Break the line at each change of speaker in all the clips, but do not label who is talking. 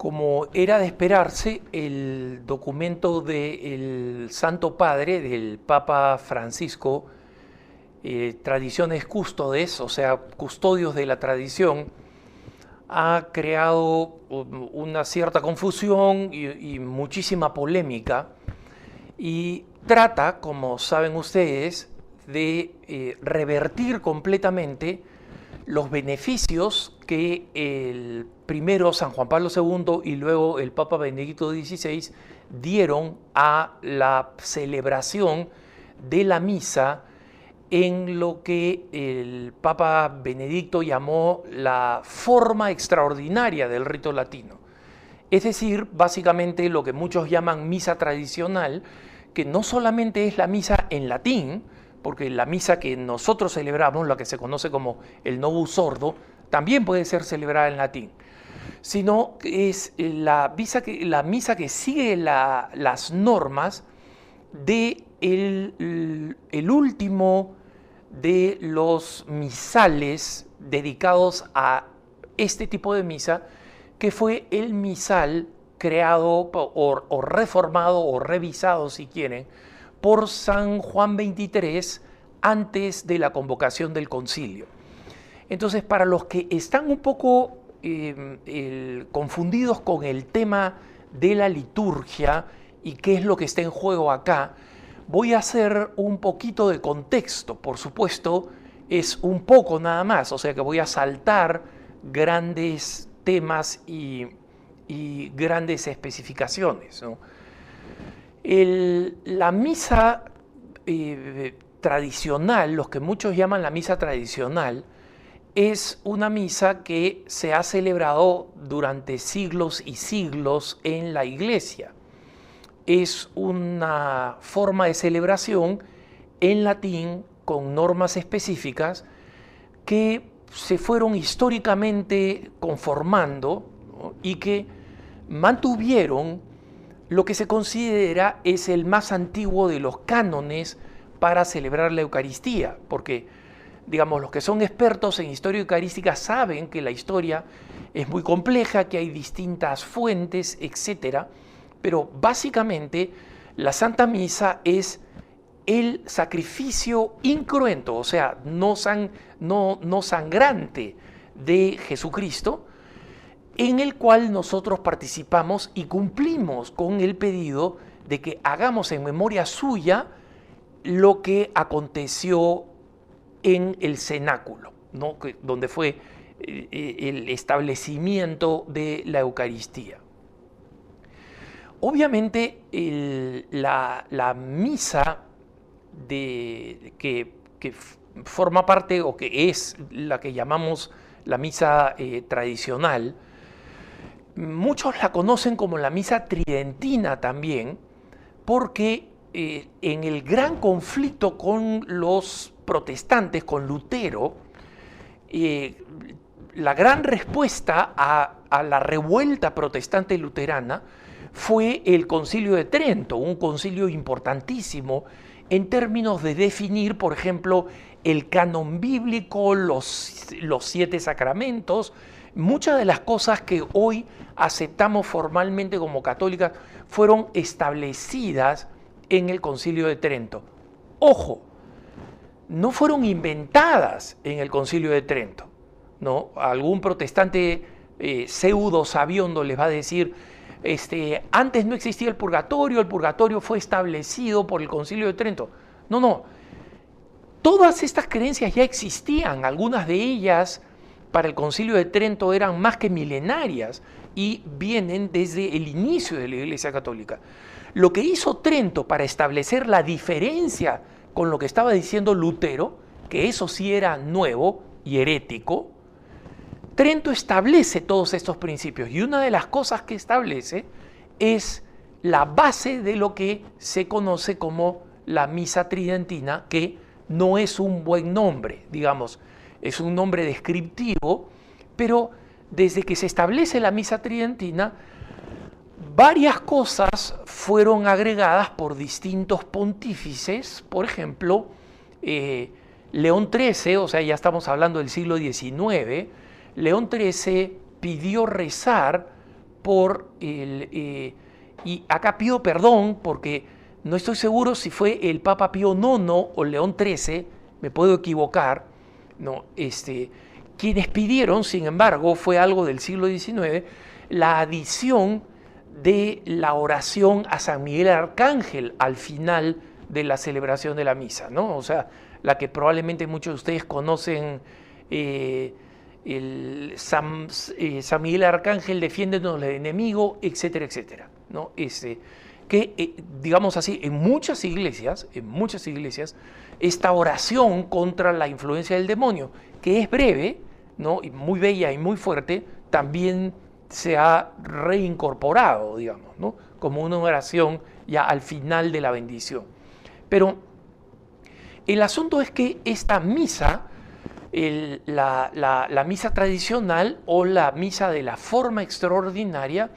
Como era de esperarse, el documento del Santo Padre, del Papa Francisco, Tradiciones Cústodes, o sea, custodios de la tradición, ha creado una cierta confusión y muchísima polémica y trata, como saben ustedes, de revertir completamente los beneficios que el primero San Juan Pablo II y luego el Papa Benedicto XVI dieron a la celebración de la misa en lo que el Papa Benedicto llamó la forma extraordinaria del rito latino. Es decir, básicamente lo que muchos llaman misa tradicional, que no solamente es la misa en latín, porque la misa que nosotros celebramos, la que se conoce como el Novus Ordo, también puede ser celebrada en latín, sino que es la misa que sigue las normas de el último de los misales dedicados a este tipo de misa, que fue el misal creado o reformado o revisado, si quieren, por San Juan XXIII antes de la convocación del concilio. Entonces, para los que están un poco confundidos con el tema de la liturgia y qué es lo que está en juego acá, voy a hacer un poquito de contexto. Por supuesto, es un poco nada más, o sea que voy a saltar grandes temas y grandes especificaciones, ¿no? La misa tradicional, los que muchos llaman la misa tradicional, es una misa que se ha celebrado durante siglos y siglos en la iglesia. Es una forma de celebración en latín con normas específicas que se fueron históricamente conformando, ¿no? Y que mantuvieron lo que se considera es el más antiguo de los cánones para celebrar la Eucaristía, porque, digamos, los que son expertos en historia eucarística saben que la historia es muy compleja, que hay distintas fuentes, etc. Pero básicamente la Santa Misa es el sacrificio incruento, o sea, no sangrante de Jesucristo, en el cual nosotros participamos y cumplimos con el pedido de que hagamos en memoria suya lo que aconteció en el cenáculo, ¿no? Donde fue el establecimiento de la Eucaristía. Obviamente la misa que forma parte o que es la que llamamos la misa tradicional, muchos la conocen como la misa tridentina también, porque en el gran conflicto con los protestantes, con Lutero, la gran respuesta a la revuelta protestante luterana fue el Concilio de Trento, un concilio importantísimo en términos de definir, por ejemplo, el canon bíblico, los 7 sacramentos. Muchas de las cosas que hoy aceptamos formalmente como católicas fueron establecidas en el Concilio de Trento. Ojo, no fueron inventadas en el Concilio de Trento, ¿no? Algún protestante pseudo sabiondo les va a decir, antes no existía el purgatorio fue establecido por el Concilio de Trento. No, todas estas creencias ya existían, algunas de ellas para el Concilio de Trento eran más que milenarias y vienen desde el inicio de la Iglesia Católica. Lo que hizo Trento para establecer la diferencia con lo que estaba diciendo Lutero, que eso sí era nuevo y herético, Trento establece todos estos principios y una de las cosas que establece es la base de lo que se conoce como la misa tridentina, que no es un buen nombre, digamos, es un nombre descriptivo, pero desde que se establece la misa tridentina, varias cosas fueron agregadas por distintos pontífices. Por ejemplo, León XIII, o sea, ya estamos hablando del siglo XIX, León XIII pidió rezar por y acá pido perdón porque no estoy seguro si fue el Papa Pío IX o León XIII, me puedo equivocar, ¿no? Quienes pidieron, sin embargo, fue algo del siglo XIX, la adición de la oración a San Miguel Arcángel al final de la celebración de la misa, ¿no? O sea, la que probablemente muchos de ustedes conocen, San Miguel Arcángel, defiéndenos del enemigo, etcétera, etcétera, ¿no? Digamos así, en muchas iglesias, esta oración contra la influencia del demonio, que es breve, ¿no? Y muy bella y muy fuerte, también se ha reincorporado, digamos, ¿no? Como una oración ya al final de la bendición. Pero el asunto es que esta misa, la misa tradicional o la misa de la forma extraordinaria,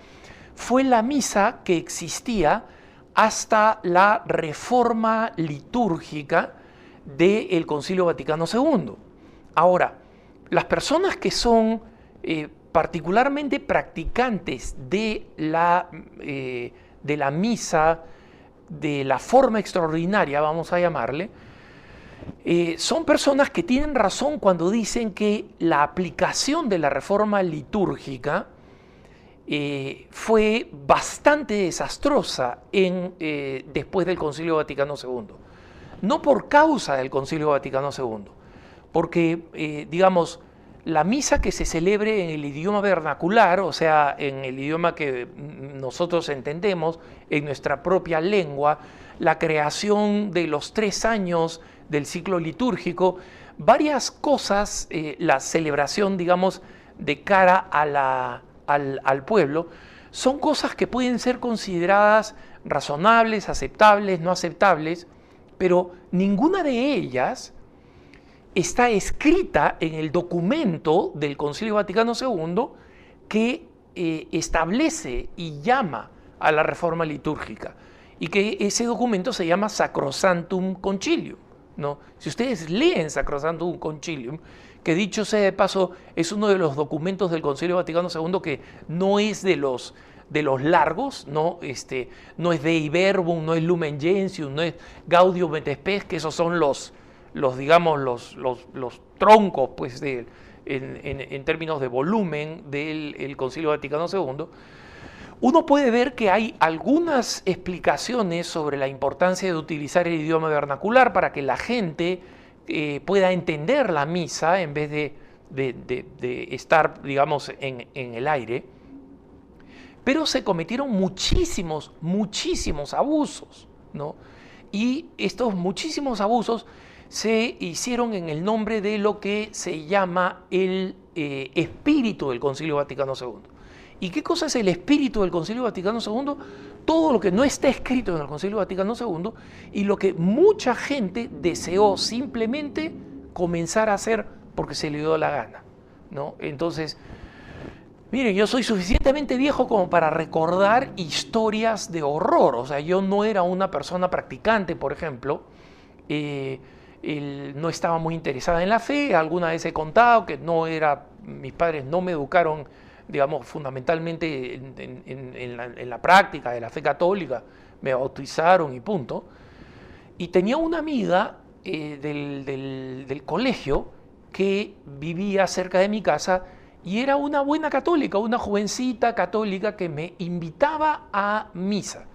fue la misa que existía hasta la reforma litúrgica del Concilio Vaticano II. Ahora, las personas que son particularmente practicantes de la misa de la forma extraordinaria, vamos a llamarle, son personas que tienen razón cuando dicen que la aplicación de la reforma litúrgica fue bastante desastrosa después del Concilio Vaticano II. No por causa del Concilio Vaticano II, porque, digamos, la misa que se celebre en el idioma vernacular, o sea, en el idioma que nosotros entendemos, en nuestra propia lengua, la creación de los 3 años del ciclo litúrgico, varias cosas, la celebración, digamos, de cara al pueblo, son cosas que pueden ser consideradas razonables, aceptables, no aceptables, pero ninguna de ellas está escrita en el documento del Concilio Vaticano II que establece y llama a la reforma litúrgica, y que ese documento se llama Sacrosanctum Concilium, ¿no? Si ustedes leen Sacrosanctum Concilium, que dicho sea de paso, es uno de los documentos del Concilio Vaticano II que no es de los largos, ¿no? No es Dei Verbum, no es Lumen Gentium, no es Gaudium et Spes, que esos son los troncos, pues, en términos de volumen del Concilio Vaticano II. Uno puede ver que hay algunas explicaciones sobre la importancia de utilizar el idioma vernacular para que la gente pueda entender la misa en vez de estar, digamos, en el aire. Pero se cometieron muchísimos abusos, ¿no? Y estos muchísimos abusos se hicieron en el nombre de lo que se llama el espíritu del Concilio Vaticano II. ¿Y qué cosa es el espíritu del Concilio Vaticano II? Todo lo que no está escrito en el Concilio Vaticano II y lo que mucha gente deseó simplemente comenzar a hacer porque se le dio la gana, ¿no? Entonces, miren, yo soy suficientemente viejo como para recordar historias de horror. O sea, yo no era una persona practicante, por ejemplo. No estaba muy interesada en la fe. Alguna vez he contado que mis padres no me educaron, digamos, fundamentalmente en la práctica de la fe católica. Me bautizaron y punto. Y tenía una amiga del colegio que vivía cerca de mi casa y era una buena católica, una jovencita católica que me invitaba a misa.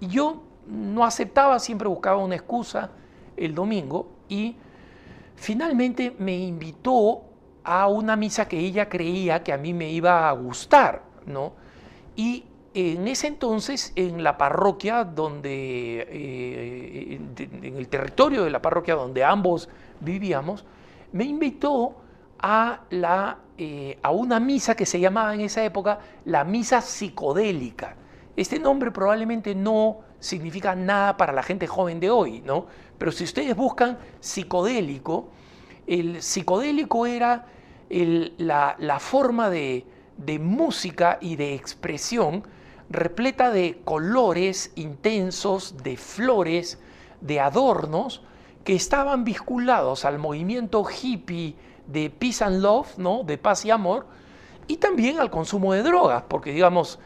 Y yo no aceptaba, siempre buscaba una excusa el domingo, y finalmente me invitó a una misa que ella creía que a mí me iba a gustar, ¿no? Y en ese entonces, en la parroquia donde, en el territorio de la parroquia donde ambos vivíamos, me invitó a una misa que se llamaba en esa época la misa psicodélica. Este nombre probablemente no significa nada para la gente joven de hoy, ¿no? Pero si ustedes buscan psicodélico, el psicodélico era la forma de música y de expresión repleta de colores intensos, de flores, de adornos que estaban vinculados al movimiento hippie de Peace and Love, ¿no? De paz y amor, y también al consumo de drogas, porque digamos,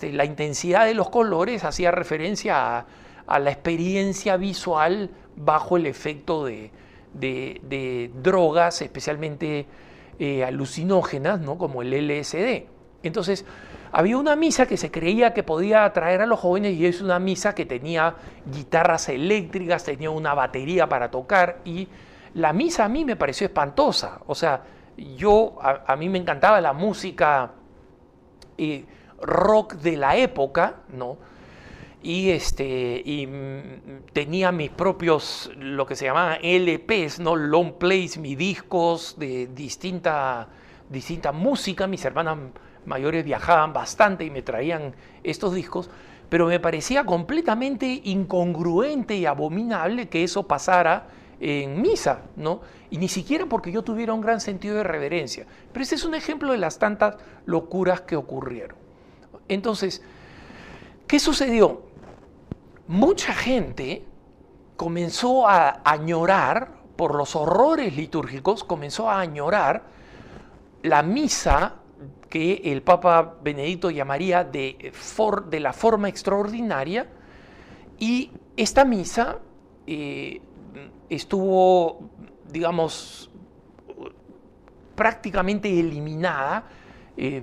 la intensidad de los colores hacía referencia a la experiencia visual bajo el efecto de drogas, especialmente alucinógenas, ¿no? Como el LSD. Entonces, había una misa que se creía que podía atraer a los jóvenes y es una misa que tenía guitarras eléctricas, tenía una batería para tocar y la misa a mí me pareció espantosa. O sea, a mí me encantaba la música rock de la época, ¿no? Y tenía mis propios, lo que se llamaban LPs, ¿no? Long plays, mis discos de distinta música. Mis hermanas mayores viajaban bastante y me traían estos discos, pero me parecía completamente incongruente y abominable que eso pasara en misa, ¿no? Y ni siquiera porque yo tuviera un gran sentido de reverencia. Pero ese es un ejemplo de las tantas locuras que ocurrieron. Entonces, ¿qué sucedió? Mucha gente comenzó a añorar, por los horrores litúrgicos, comenzó a añorar la misa que el Papa Benedicto llamaría de la forma extraordinaria, y esta misa estuvo, digamos, prácticamente eliminada.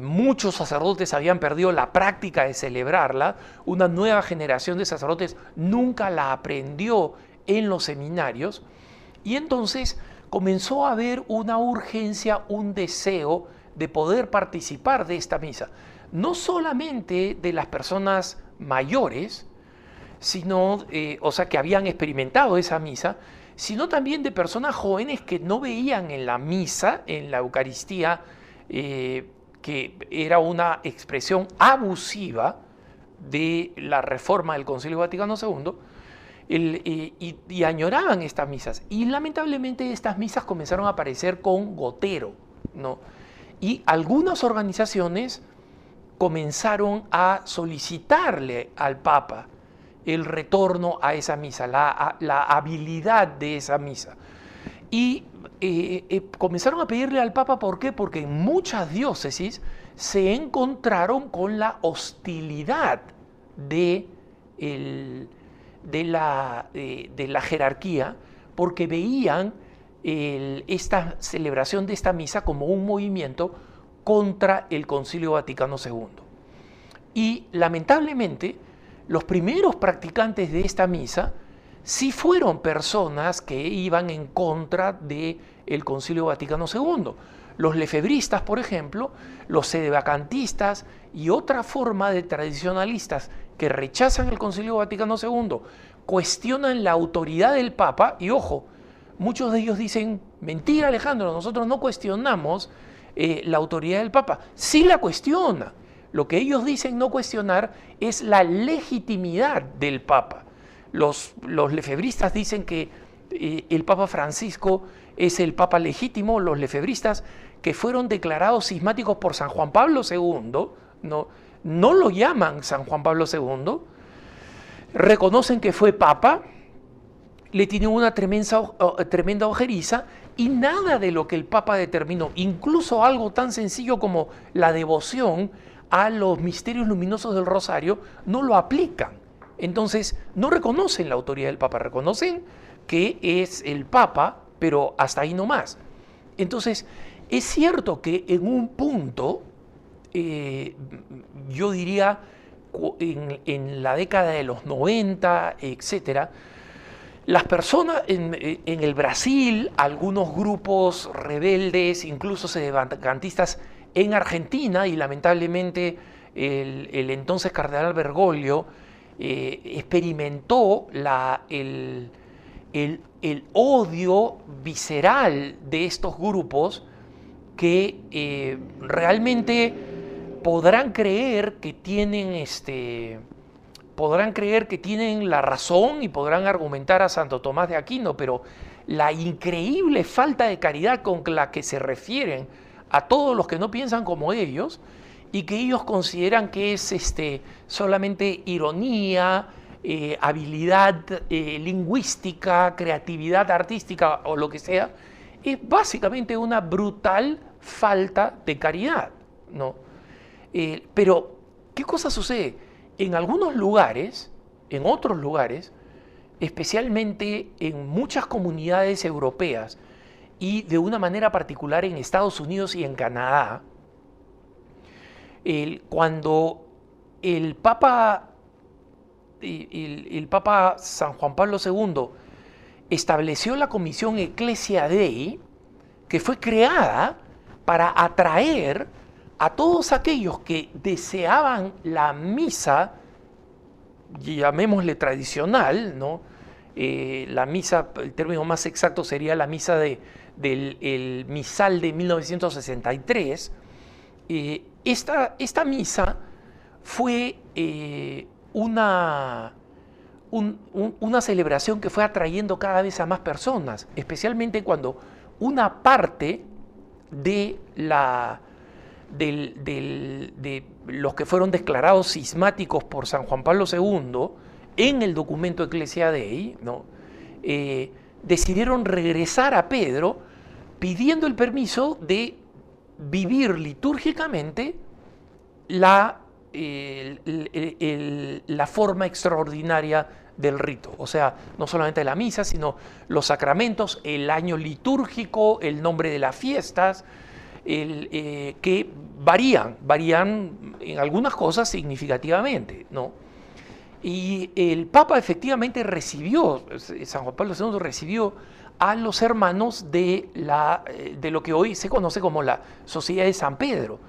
Muchos sacerdotes habían perdido la práctica de celebrarla, una nueva generación de sacerdotes nunca la aprendió en los seminarios, y entonces comenzó a haber una urgencia, un deseo de poder participar de esta misa, no solamente de las personas mayores, sino, o sea, que habían experimentado esa misa, sino también de personas jóvenes que no veían en la misa, en la Eucaristía, que era una expresión abusiva de la reforma del Concilio Vaticano II, y añoraban estas misas. Y lamentablemente estas misas comenzaron a aparecer con gotero, ¿no? Y algunas organizaciones comenzaron a solicitarle al Papa el retorno a esa misa, la habilidad de esa misa. Y comenzaron a pedirle al Papa, ¿por qué? Porque en muchas diócesis se encontraron con la hostilidad de la jerarquía, porque veían esta celebración de esta misa como un movimiento contra el Concilio Vaticano II. Y lamentablemente, los primeros practicantes de esta misa sí fueron personas que iban en contra del Concilio Vaticano II. Los lefebristas, por ejemplo, los sedevacantistas y otra forma de tradicionalistas que rechazan el Concilio Vaticano II, cuestionan la autoridad del Papa, y ojo, muchos de ellos dicen, mentira Alejandro, nosotros no cuestionamos la autoridad del Papa. Sí la cuestiona. Lo que ellos dicen no cuestionar es la legitimidad del Papa. Los lefebristas dicen que el Papa Francisco es el Papa legítimo. Los lefebristas, que fueron declarados cismáticos por San Juan Pablo II, no lo llaman San Juan Pablo II, reconocen que fue Papa, le tienen una tremenda ojeriza, y nada de lo que el Papa determinó, incluso algo tan sencillo como la devoción a los misterios luminosos del Rosario, no lo aplican. Entonces, no reconocen la autoridad del Papa, reconocen que es el Papa, pero hasta ahí no más. Entonces, es cierto que en un punto, yo diría en la década de los 90, etcétera, las personas en el Brasil, algunos grupos rebeldes, incluso sedevacantistas en Argentina, y lamentablemente el entonces cardenal Bergoglio experimentó el odio visceral de estos grupos que realmente podrán creer que tienen la razón y podrán argumentar a Santo Tomás de Aquino, pero la increíble falta de caridad con la que se refieren a todos los que no piensan como ellos, y que ellos consideran que es solamente ironía, habilidad lingüística, creatividad artística o lo que sea, es básicamente una brutal falta de caridad, ¿no? Pero, ¿qué cosa sucede? En algunos lugares, en otros lugares, especialmente en muchas comunidades europeas y de una manera particular en Estados Unidos y en Canadá, cuando el Papa San Juan Pablo II estableció la comisión Ecclesia Dei, que fue creada para atraer a todos aquellos que deseaban la misa, llamémosle tradicional, ¿no? La misa, el término más exacto sería la misa del misal de 1963. Esta misa fue una celebración que fue atrayendo cada vez a más personas, especialmente cuando una parte de los que fueron declarados cismáticos por San Juan Pablo II en el documento Ecclesia Dei, ¿no? Decidieron regresar a Pedro pidiendo el permiso de vivir litúrgicamente la forma extraordinaria del rito. O sea, no solamente la misa, sino los sacramentos, el año litúrgico, el nombre de las fiestas, que varían en algunas cosas significativamente, ¿no? Y el Papa efectivamente recibió, San Juan Pablo II recibió a los hermanos de lo que hoy se conoce como la Sociedad de San Pedro.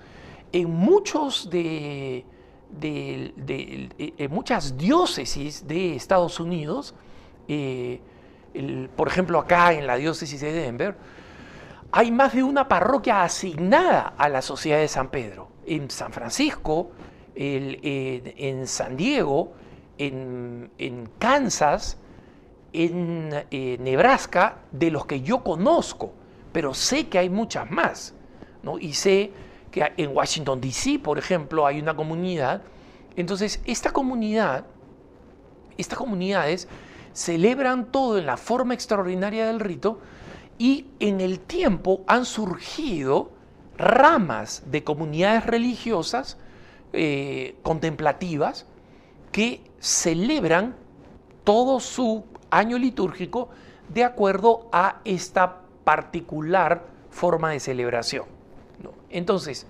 En muchas diócesis de Estados Unidos, por ejemplo acá en la diócesis de Denver, hay más de una parroquia asignada a la Sociedad de San Pedro. En San Francisco, en San Diego, en Kansas, en Nebraska, de los que yo conozco, pero sé que hay muchas más, ¿no? Y sé que en Washington, D.C., por ejemplo, hay una comunidad. Entonces, estas comunidades celebran todo en la forma extraordinaria del rito, y en el tiempo han surgido ramas de comunidades religiosas contemplativas que celebran todo su año litúrgico de acuerdo a esta particular forma de celebración, ¿no? Entonces,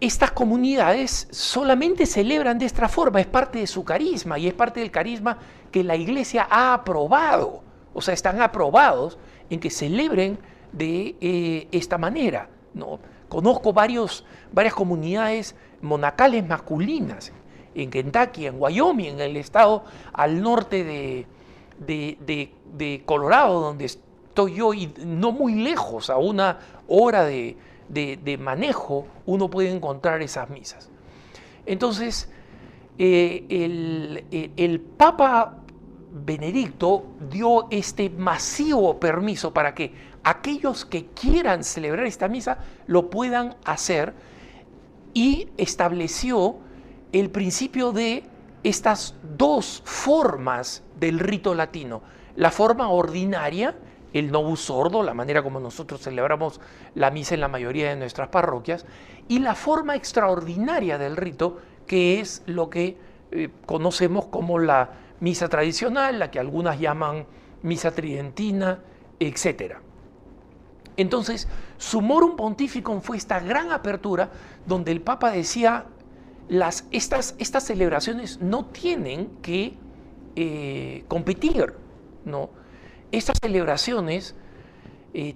estas comunidades solamente celebran de esta forma, es parte de su carisma y es parte del carisma que la Iglesia ha aprobado. O sea, están aprobados en que celebren de esta manera, ¿no? Conozco varias comunidades monacales masculinas en Kentucky, en Wyoming, en el estado al norte de Colorado, donde estoy yo, y no muy lejos, a una hora de manejo, uno puede encontrar esas misas. Entonces, el Papa Benedicto dio este masivo permiso para que aquellos que quieran celebrar esta misa lo puedan hacer, y estableció el principio de estas dos formas del rito latino: la forma ordinaria, el Novus Ordo, la manera como nosotros celebramos la misa en la mayoría de nuestras parroquias, y la forma extraordinaria del rito, que es lo que conocemos como la misa tradicional, la que algunas llaman misa tridentina, etc. Entonces, Summorum Pontificum fue esta gran apertura donde el Papa decía: estas celebraciones no tienen que competir, ¿no? Estas celebraciones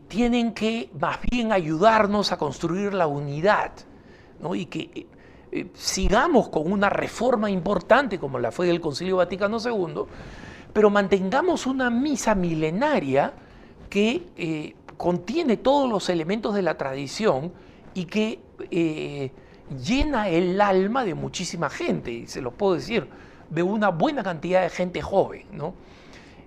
tienen que más bien ayudarnos a construir la unidad, ¿no? Y que sigamos con una reforma importante como la fue del Concilio Vaticano II, pero mantengamos una misa milenaria que contiene todos los elementos de la tradición y que llena el alma de muchísima gente, y se lo puedo decir, de una buena cantidad de gente joven, ¿no?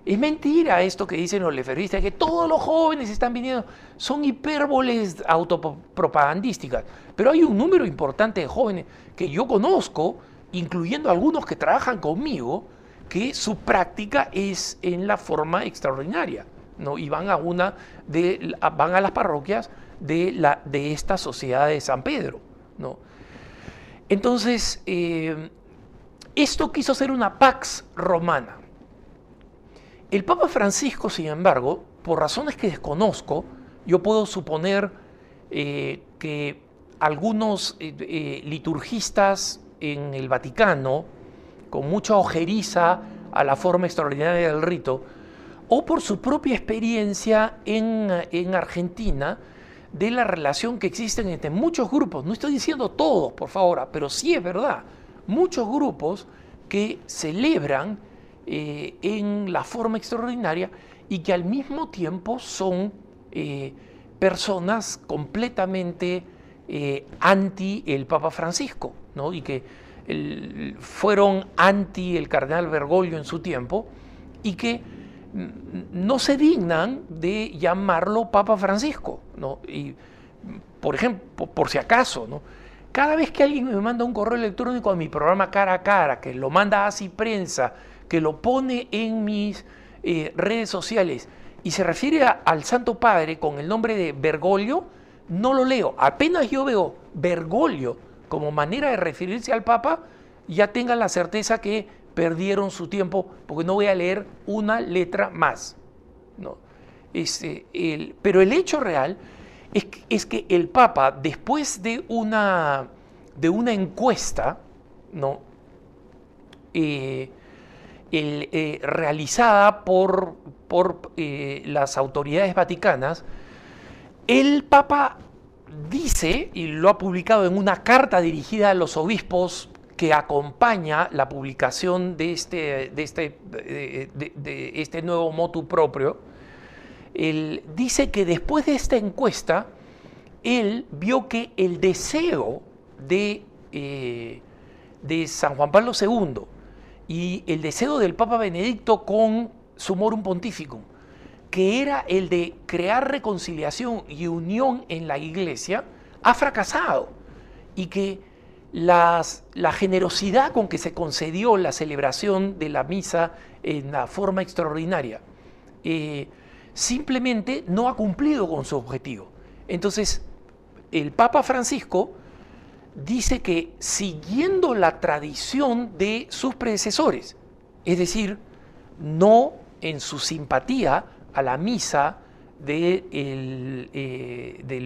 Es mentira esto que dicen los lefebvristas, que todos los jóvenes están viniendo. Son hipérboles autopropagandísticas. Pero hay un número importante de jóvenes que yo conozco, incluyendo algunos que trabajan conmigo, que su práctica es en la forma extraordinaria, ¿no? Y van van a las parroquias de esta sociedad de San Pedro, ¿no? Entonces, esto quiso ser una pax romana. El Papa Francisco, sin embargo, por razones que desconozco, yo puedo suponer que algunos liturgistas en el Vaticano, con mucha ojeriza a la forma extraordinaria del rito, o por su propia experiencia en Argentina, de la relación que existen entre muchos grupos, no estoy diciendo todos, por favor, pero sí es verdad, muchos grupos que celebran en la forma extraordinaria y que al mismo tiempo son personas completamente anti el Papa Francisco, ¿no? Y que fueron anti el cardenal Bergoglio en su tiempo y que no se dignan de llamarlo Papa Francisco, ¿no? Y, por ejemplo, por si acaso, ¿no? Cada vez que alguien me manda un correo electrónico a mi programa Cara a Cara, que lo manda a Así Prensa, que lo pone en mis redes sociales y se refiere al Santo Padre con el nombre de Bergoglio, no lo leo. Apenas yo veo Bergoglio como manera de referirse al Papa, ya tengan la certeza que perdieron su tiempo, porque no voy a leer una letra más, ¿no? Pero el hecho real es que el Papa, después de una encuesta, ¿no? Realizada por las autoridades vaticanas, el Papa dice, y lo ha publicado en una carta dirigida a los obispos que acompaña la publicación de este nuevo motu proprio, él dice que después de esta encuesta, él vio que el deseo de San Juan Pablo II y el deseo del Papa Benedicto con Summorum Pontificum, que era el de crear reconciliación y unión en la Iglesia, ha fracasado, y que la generosidad con que se concedió la celebración de la misa en la forma extraordinaria simplemente no ha cumplido con su objetivo. Entonces, el Papa Francisco dice que, siguiendo la tradición de sus predecesores, es decir, no en su simpatía a la misa del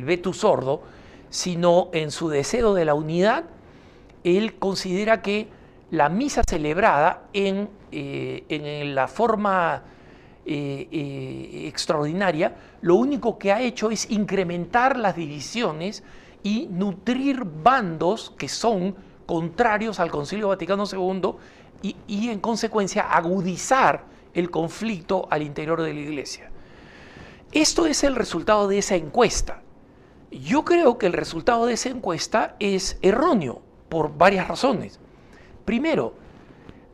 Vetus Sordo, sino en su deseo de la unidad, él considera que la misa celebrada en la forma extraordinaria, lo único que ha hecho es incrementar las divisiones y nutrir bandos que son contrarios al Concilio Vaticano II y en consecuencia agudizar el conflicto al interior de la Iglesia. Esto es el resultado de esa encuesta. Yo creo que el resultado de esa encuesta es erróneo por varias razones. Primero,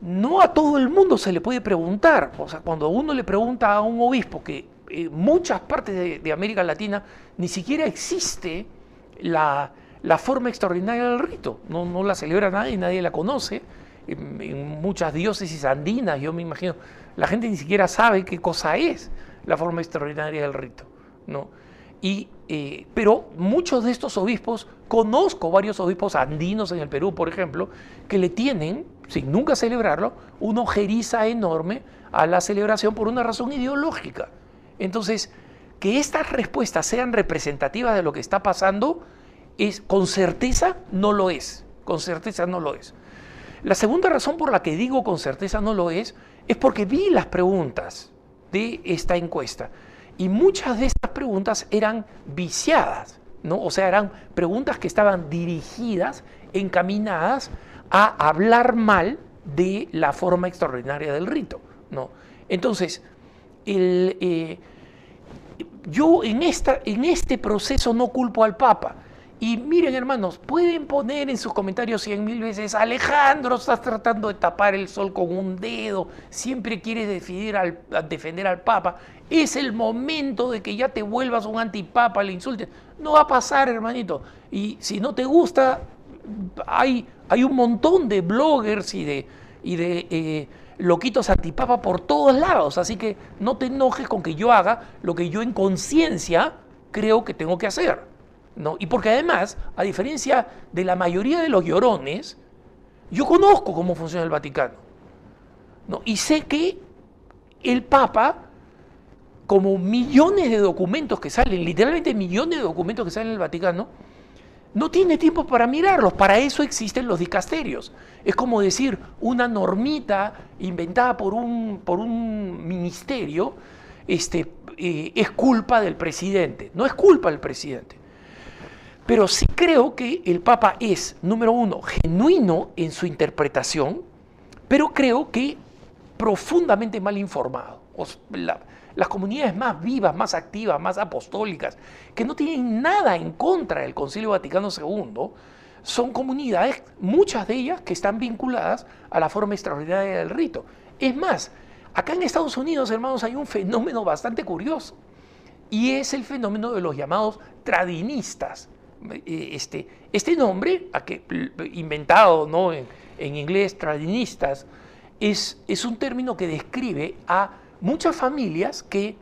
no a todo el mundo se le puede preguntar. O sea, cuando uno le pregunta a un obispo, que en muchas partes de América Latina ni siquiera existe la forma extraordinaria del rito, no la celebra nadie la conoce. En muchas diócesis andinas, yo me imagino, la gente ni siquiera sabe qué cosa es la forma extraordinaria del rito, ¿no? Pero muchos de estos obispos, conozco varios obispos andinos en el Perú, por ejemplo, que le tienen, sin nunca celebrarlo, una ojeriza enorme a la celebración por una razón ideológica. Entonces, que estas respuestas sean representativas de lo que está pasando, con certeza no lo es. Con certeza no lo es. La segunda razón por la que digo con certeza no lo es porque vi las preguntas de esta encuesta. Y muchas de estas preguntas eran viciadas, ¿no? O sea, eran preguntas que estaban dirigidas, encaminadas a hablar mal de la forma extraordinaria del rito, ¿no? Entonces, yo en este proceso no culpo al Papa. Y miren, hermanos, pueden poner en sus comentarios 100.000 veces: Alejandro, estás tratando de tapar el sol con un dedo, siempre quieres defender al Papa, es el momento de que ya te vuelvas un antipapa, le insultes. No va a pasar, hermanito. Y si no te gusta, hay un montón de bloggers y de loquitos antipapa por todos lados, así que no te enojes con que yo haga lo que yo en conciencia creo que tengo que hacer, ¿no? Y porque además, a diferencia de la mayoría de los llorones, yo conozco cómo funciona el Vaticano, ¿no? Y sé que el Papa, como millones de documentos que salen, literalmente millones de documentos que salen en el Vaticano, no tiene tiempo para mirarlos. Para eso existen los dicasterios. Es como decir, una normita inventada por un ministerio es culpa del presidente. No es culpa del presidente. Pero sí creo que el Papa es, número uno, genuino en su interpretación, pero creo que profundamente mal informado. Las comunidades más vivas, más activas, más apostólicas, que no tienen nada en contra del Concilio Vaticano II, son comunidades, muchas de ellas, que están vinculadas a la forma extraordinaria del rito. Es más, acá en Estados Unidos, hermanos, hay un fenómeno bastante curioso, y es el fenómeno de los llamados tradinistas. Este nombre, inventado, ¿no?, en inglés, tradinistas, es un término que describe a muchas familias que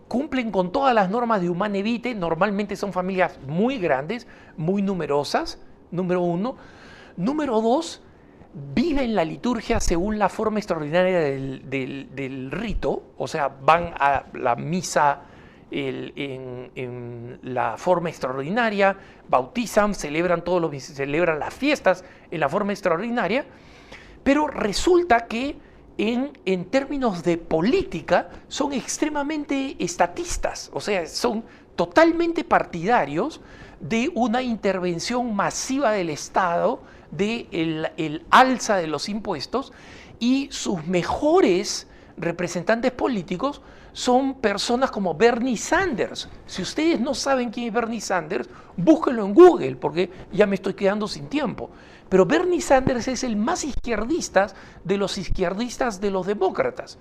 cumplen con todas las normas de Humanae Vitae. Normalmente son familias muy grandes, muy numerosas, número uno. Número dos, viven la liturgia según la forma extraordinaria del rito, o sea, van a la misa en la forma extraordinaria, bautizan, celebran las fiestas en la forma extraordinaria, pero resulta que en términos de política son extremadamente estatistas, o sea, son totalmente partidarios de una intervención masiva del Estado, de el alza de los impuestos, y sus mejores representantes políticos son personas como Bernie Sanders. Si ustedes no saben quién es Bernie Sanders, búsquenlo en Google, porque ya me estoy quedando sin tiempo. Pero Bernie Sanders es el más izquierdista de los demócratas.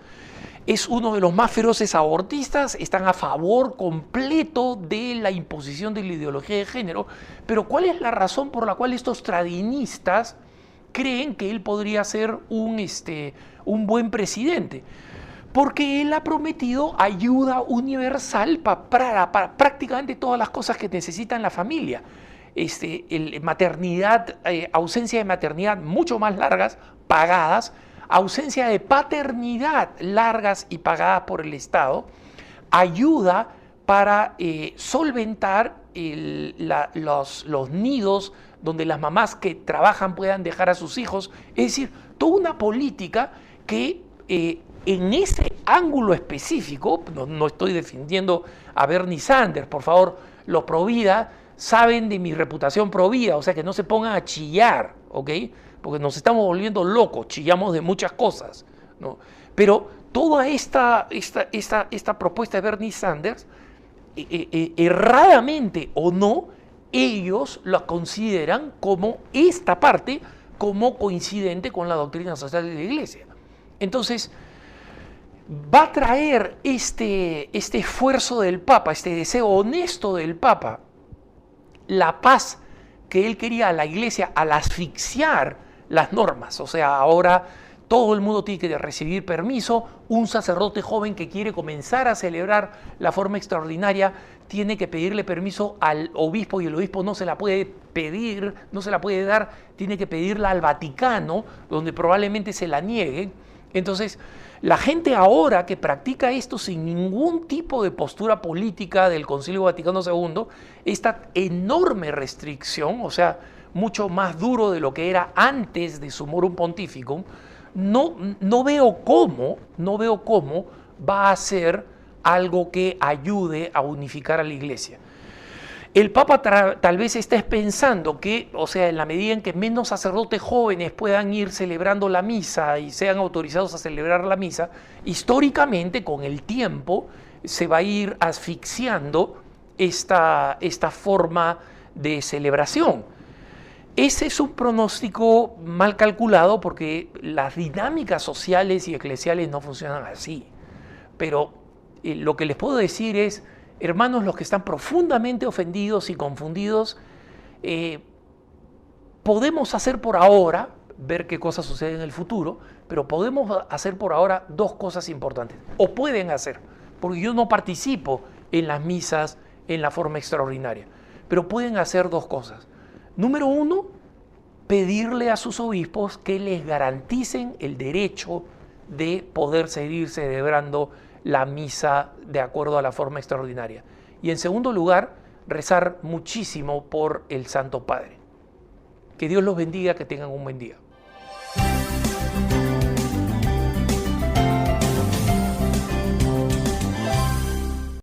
Es uno de los más feroces abortistas, están a favor completo de la imposición de la ideología de género. Pero ¿cuál es la razón por la cual estos tradinistas creen que él podría ser un buen presidente? Porque él ha prometido ayuda universal para prácticamente todas las cosas que necesitan la familia. Maternidad, ausencia de maternidad mucho más largas, pagadas, ausencia de paternidad largas y pagadas por el Estado, ayuda para solventar los nidos donde las mamás que trabajan puedan dejar a sus hijos. Es decir, toda una política que en ese ángulo específico, no estoy defendiendo a Bernie Sanders, por favor, los provida saben de mi reputación provida, o sea, que no se pongan a chillar, ¿ok? Porque nos estamos volviendo locos, chillamos de muchas cosas, ¿no? Pero toda esta propuesta de Bernie Sanders, erradamente o no, ellos la consideran como esta parte, como coincidente con la doctrina social de la Iglesia. Entonces, va a traer este esfuerzo del Papa, este deseo honesto del Papa, la paz que él quería a la Iglesia al asfixiar las normas. O sea, ahora todo el mundo tiene que recibir permiso. Un sacerdote joven que quiere comenzar a celebrar la forma extraordinaria tiene que pedirle permiso al obispo, y el obispo no se la puede pedir, no se la puede dar, tiene que pedirla al Vaticano, donde probablemente se la nieguen. Entonces, la gente ahora que practica esto sin ningún tipo de postura política del Concilio Vaticano II, esta enorme restricción, o sea, mucho más duro de lo que era antes de Summorum Pontificum, no veo cómo va a ser algo que ayude a unificar a la Iglesia. El Papa tal vez esté pensando que, o sea, en la medida en que menos sacerdotes jóvenes puedan ir celebrando la misa y sean autorizados a celebrar la misa, históricamente, con el tiempo, se va a ir asfixiando esta forma de celebración. Ese es un pronóstico mal calculado porque las dinámicas sociales y eclesiales no funcionan así. Pero lo que les puedo decir es, hermanos, los que están profundamente ofendidos y confundidos, podemos hacer por ahora, ver qué cosas suceden en el futuro, pero podemos hacer por ahora dos cosas importantes, o pueden hacer, porque yo no participo en las misas en la forma extraordinaria, pero pueden hacer dos cosas. Número uno, pedirle a sus obispos que les garanticen el derecho de poder seguir celebrando la misa de acuerdo a la forma extraordinaria. Y en segundo lugar, rezar muchísimo por el Santo Padre. Que Dios los bendiga, que tengan un buen día.